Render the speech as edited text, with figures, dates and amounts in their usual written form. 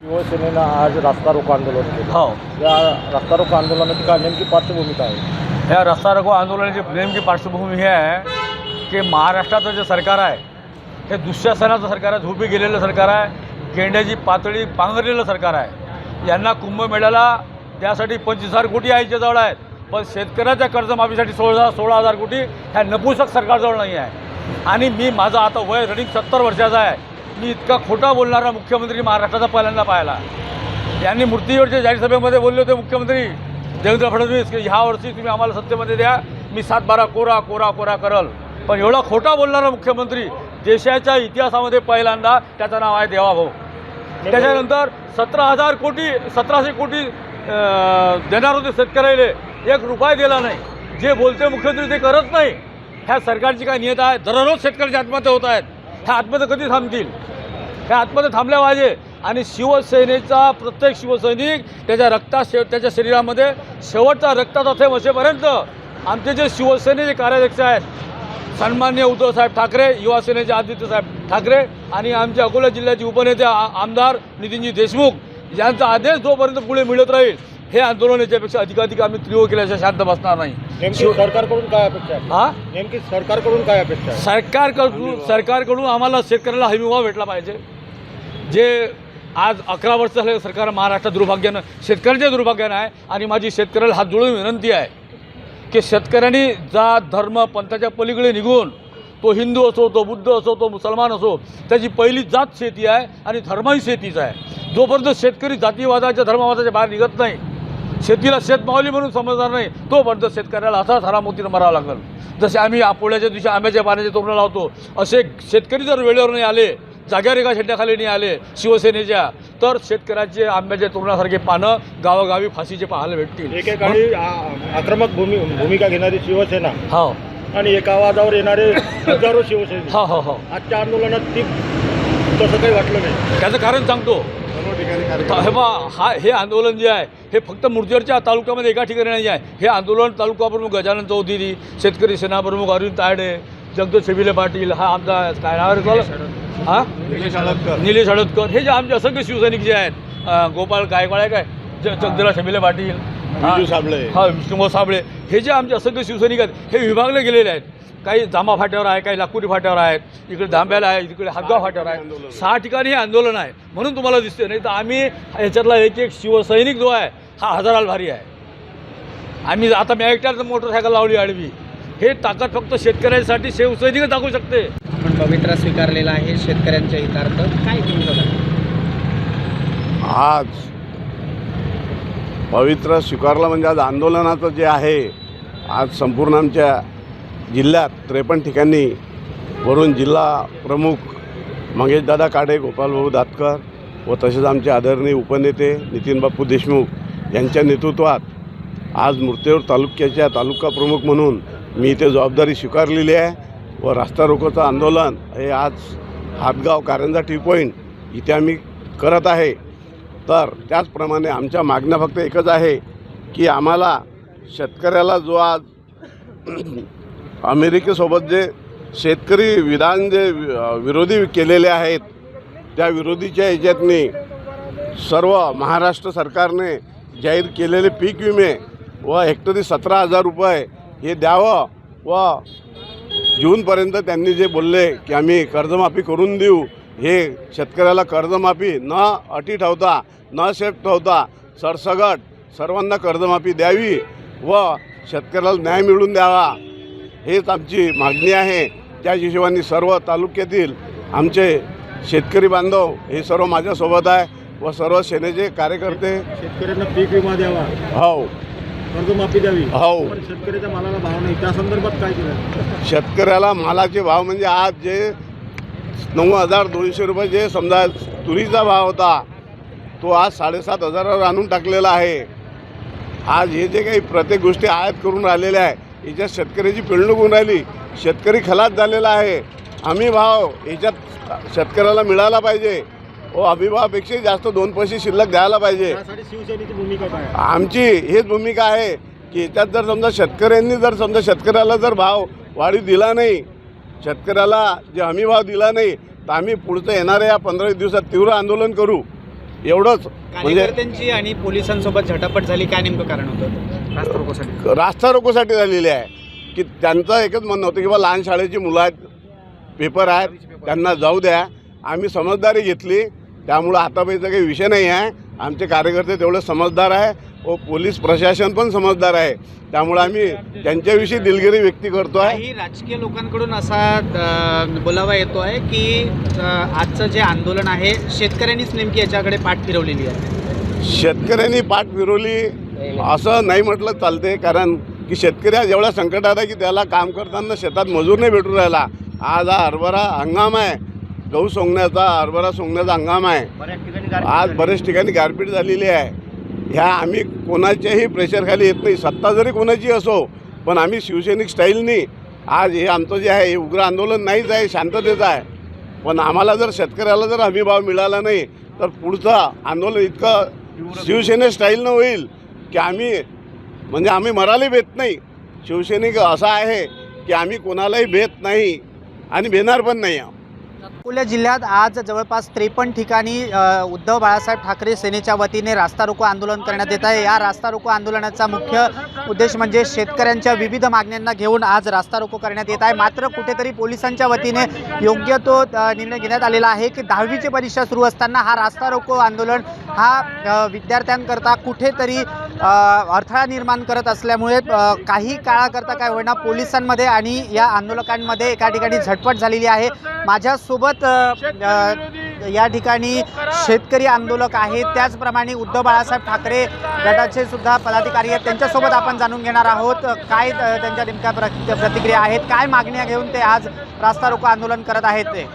शिवसेनेनं आज रास्ता रोको आंदोलन केलं. हो, या रास्ता रोको आंदोलनाची काय नेमकी पार्श्वभूमी काय आहे? ह्या रस्ता रोको आंदोलनाची नेमकी पार्श्वभूमी ही आहे की महाराष्ट्राचं जे सरकार आहे हे दुःशासनाचं सरकार आहे, झोपी गेलेलं सरकार आहे, गेंड्याची पातळी पांघरलेलं सरकार आहे. यांना कुंभमेळ्याला त्यासाठी 25,000 कोटी याच्याजवळ आहेत, पण शेतकऱ्याच्या कर्जमाफीसाठी 16,000 कोटी ह्या नपुसक सरकारजवळ नाही आहे. आणि मी माझं आता वय रनिंग 70 वर्षाचा आहे. मी इतका खोटा बोलणारा मुख्यमंत्री महाराष्ट्राचा पहिल्यांदा पाहिला. यांनी मूर्तीवरच्या जाहीर सभेमध्ये बोलले होते मुख्यमंत्री देवेंद्र फडणवीस की ह्या वर्षी तुम्ही आम्हाला सत्तेमध्ये द्या, मी 7-12 कोरा कोरा कोरा करल. पण एवढा खोटा बोलणारा मुख्यमंत्री देशाच्या इतिहासामध्ये पहिल्यांदा त्याचं नाव आहे देवाभाऊ. त्याच्यानंतर 1700 कोटी देणार होते शेतकऱ्याला, 1 रुपया दिला नाही. जे बोलते मुख्यमंत्री ते करत नाही. ह्या सरकारची काय नियत आहे? दररोज शेतकऱ्याच्या आत्महत्या होत आहेत. ह्या आत्महत्या कधी थांबतील? ह्या आत्महत्या थांबल्या पाहिजे. आणि शिवसेनेचा प्रत्येक शिवसैनिक त्याच्या शरीरामध्ये शेवटचा रक्ताचा थेंब असेपर्यंत आमचे जे शिवसेनेचे कार्याध्यक्ष आहेत सन्माननीय उद्धवसाहेब ठाकरे, युवा सेनेचे आदित्यसाहेब ठाकरे आणि आमचे अकोला जिल्ह्याचे उपनेते आमदार नितीनजी देशमुख यांचा आदेश जोपर्यंत पुढे मिळत राहील हे आंदोलन याच्यापेक्षा अधिकाधिक आम्ही तीव्र केल्याशिवाय शांत बसणार नाही. नेमकी सरकारकडून काय अपेक्षा आहे? नेमकी सरकारकडून काय अपेक्षा आहे? सरकारकडून आम्हाला शेतकऱ्याला हमीभाव भेटला पाहिजे. जे आज 11 वर्ष झाले सरकार महाराष्ट्रात दुर्भाग्यानं शेतकऱ्याच्या दुर्भाग्यानं आहे. आणि माझी शेतकऱ्याला हात जोडून विनंती आहे की शेतकऱ्यांनी जात धर्म पंथाच्या पलीकडे निघून, तो हिंदू असो, तो बुद्ध असो, तो मुसलमान असो, त्याची पहिली जात शेती आहे आणि धर्मही शेतीचा आहे. जोपर्यंत शेतकरी जातीवादाच्या धर्मवादाच्या बाहेर निघत नाही, शेतीला शेतमावली म्हणून समजणार नाही, तोपर्यंत शेतकऱ्याला असाच हरामोतीनं मरावं लागेल. जसे आम्ही पोळ्याच्या दिवशी आंब्याच्या पाण्याचे तोरणं लावतो, असे शेतकरी जर वेळेवर नाही आले, जाग्यावर एका झेंड्याखाली नाही आले शिवसेनेच्या, तर शेतकऱ्याचे आंब्याच्या तोरणासारखे पानं गावोगावी फाशीचे पाहायला भेटतील. एकेकाळी आक्रमक भूमिका घेणारी शिवसेना हो आणि एका आवाजावर येणारे हजारो शिवसैनिक हो हो हो आजच्या आंदोलनात ती तसं काही वाटलं नाही. त्याचं कारण सांगतो. हे आंदोलन जे आहे हे फक्त मुर्जेरच्या तालुक्यामध्ये एका ठिकाणी नाही आहे. हे आंदोलन तालुका प्रमुख गजानन चौधरी, शेतकरी सेना प्रमुख अरविंद तायडे, जगदीश शेबिले पाटील, हा आमचा काय नाव निलेश हळदकर, हे जे आमचे असंख्य शिवसैनिक जे आहेत, गोपाळ गायकवाड आहे काय, जगदीश शेबिले पाटील, विष्णुभाऊ साबळे, हे जे आमचे असंख्य शिवसैनिक आहेत हे विभागले गेलेले आहेत. काही जांभा फाट्यावर आहे, काही लाकुरी फाट्यावर आहेत, इकडे दांब्याला आहे, इकडे हातगाव फाट्यावर आहे. 6 ठिकाणी हे आंदोलन आहे. म्हणून तुम्हाला दिसते. नाही तर आम्ही ह्याच्यातला एक शिवसैनिक जो आहे हा हजाराला भारी आहे. आम्ही आता मी एकट्याच मोटरसायकल लावली आडवी. हे ताकद फक्त शेतकऱ्यांसाठी शिवसैनिक दाखवू शकते. पण पवित्रा स्वीकारलेला आहे शेतकऱ्यांच्या हितार्थ. काय तुम्ही आज पवित्र स्वीकारलं म्हणजे आज आंदोलनाचं जे आहे, आज संपूर्ण आमच्या जिल्ह्यात 53 ठिकाणी वरून जिल्हा प्रमुख मंगेशदादा काडे, गोपालभाऊ दातकर व तसेच आमचे आदरणीय उपनेते नितीन बापू देशमुख यांच्या नेतृत्वात आज मूर्तेवर तालुक्याच्या तालुका प्रमुख म्हणून मी इथे जबाबदारी स्वीकारलेली आहे. व रास्ता रोकोचं आंदोलन हे आज हातगाव कारंजा टी पॉईंट इथे आम्ही करत आहे. तर त्याचप्रमाणे आमच्या मागण्या फक्त एकच आहे की आम्हाला शेतकऱ्याला जो आज अमेरिकेसोबत जे शेतकरी विधान जे विरोधी केलेले आहेत त्या विरोधीच्या ह्याच्यातनी सर्व महाराष्ट्र सरकारने जाहीर केलेले पीक विमे व हेक्टरी 17,000 रुपये हे द्यावं. व जूनपर्यंत त्यांनी जे बोलले की आम्ही कर्जमाफी करून देऊ, हे शेतकऱ्याला कर्जमाफी न अटी ठेवता न शेत ठेवता सरसगट सर्वांना कर्जमाफी द्यावी व शेतकऱ्याला न्याय मिळवून द्यावा, हेच आमची मागणी आहे. त्या हिशोबाने सर्व तालुक्यातील आमचे शेतकरी बांधव हे सर्व माझ्यासोबत आहे व सर्व सेनेचे कार्यकर्ते. शेतकऱ्यांना पीक विमा द्यावा, हो, कर्जमाफी द्यावी, हो. पण शेतकऱ्याच्या मालाला भाव नाही, त्या संदर्भात काय केलं? शेतकऱ्याला मालाचे भाव म्हणजे आज जे 9,200 रुपये जे समजा तुरीचा भाव होता तो आज 7,500वर आणून टाकलेला आहे. आज हे जे काही प्रत्येक गोष्टी आयात करून राहिलेल्या आहे याच्यात शेतकऱ्याची पिळवणूक होऊन राहिली. शेतकरी खलास झालेला आहे. हमी भाव याच्यात शेतकऱ्याला मिळाला पाहिजे व हमीभावापेक्षा जास्त 2 पैसे शिल्लक द्यायला पाहिजे. त्यासाठी शिवसेनेची भूमिका काय? आमची हेच भूमिका आहे की याच्यात जर समजा शेतकऱ्यांनी जर समजा शेतकऱ्याला जर भाव वाढीव दिला नाही, शेतकऱ्याला जे हमीभाव दिला नाही, तर आम्ही पुढचं येणाऱ्या या 15 दिवसात तीव्र आंदोलन करू. एवढंच. म्हणजे कार्यकर्त्यांची आणि पोलिसांसोबत झटापट झाली, काय नेमकं कारण होतं रास्ता रोकोसाठी? रास्ता रोकोसाठी झालेली आहे की त्यांचं एकच म्हणणं होतं की बा लहान शाळेची मुलं आहेत, पेपर आहेत, त्यांना जाऊ द्या. आम्ही समजदारी घेतली, त्यामुळं आतापर्यंत काही विषय नाही आहे. आमचे कार्यकर्ते तेवढे समजदार आहे व पोलीस प्रशासन पण समजदार आहे, त्यामुळे आम्ही त्यांच्याविषयी दिलगिरी व्यक्त करतो आहे. काही राजकीय लोकांकडून असा बोलावा येतो आहे की आजचं जे आंदोलन आहे शेतकऱ्यांनीच नेमकी याच्याकडे पाठ फिरवलेली आहे. शेतकऱ्यांनी पाठ फिरवली असं नाही म्हटलं चालते, कारण की शेतकरी आज एवढ्या संकटात आहे की त्याला काम करताना शेतात मजूर नाही भेटून राहिला. आज हा हरभरा हंगाम आहे, गहू सोंगण्याचा, हरभरा सोंगण्याचा हंगाम आहे. आज बरेच ठिकाणी गारपीट झालेली आहे. ह्या आम्ही कोणाच्याही प्रेशरखाली येत नाही, सत्ता जरी कोणाची असो, पण आम्ही शिवसैनिक स्टाईलनी आज हे आमचं जे आहे हे उग्र आंदोलन नाहीच आहे, शांततेचं आहे. पण आम्हाला जर शेतकऱ्याला जर हमीभाव मिळाला नाही तर पुढचं आंदोलन इतकं शिवसेने स्टाईलनं होईल की आम्ही मराली भेट नाही. शिवसैनिक असा आहे की आम्ही कोणालाही भेट नाही आणि भेटणार पण नाही. अकोला जिल्ह्यात आज जवळपास 53 ठिकाणी उद्धव बाळासाहेब ठाकरे सेनेच्या वतीने रास्ता रोको आंदोलन करण्यात येत आहे. या रास्ता रोको आंदोलनाचा मुख्य उद्देश म्हणजे शेतकऱ्यांच्या विविध मागण्यांना घेऊन आज रास्ता रोको करण्यात येत आहे. मात्र कुठेतरी पोलिसांच्या वतीने योग्य तो निर्णय घेण्यात आलेला आहे की 10वीची परीक्षा सुरू असताना हा रास्ता रोको आंदोलन हा विद्यार्थ्यांकरता कुठेतरी अडथळा निर्माण करत असल्यामुळे काही काळाकरता काय होईना पोलिसांमध्ये आणि या आंदोलकांमध्ये एका ठिकाणी झटपट झालेली आहे. माझ्यासोबत या ठिकाणी शेतकरी आंदोलक आहेत, त्याचप्रमाणे उद्धव बाळासाहेब ठाकरे गटाचे सुद्धा पदाधिकारी आहेत. त्यांच्यासोबत आपण जाणून घेणार आहोत काय त्यांच्या नेमक्या प्रतिक्रिया आहेत, काय मागण्या घेऊन ते आज रास्ता रोको आंदोलन करत आहेत ते.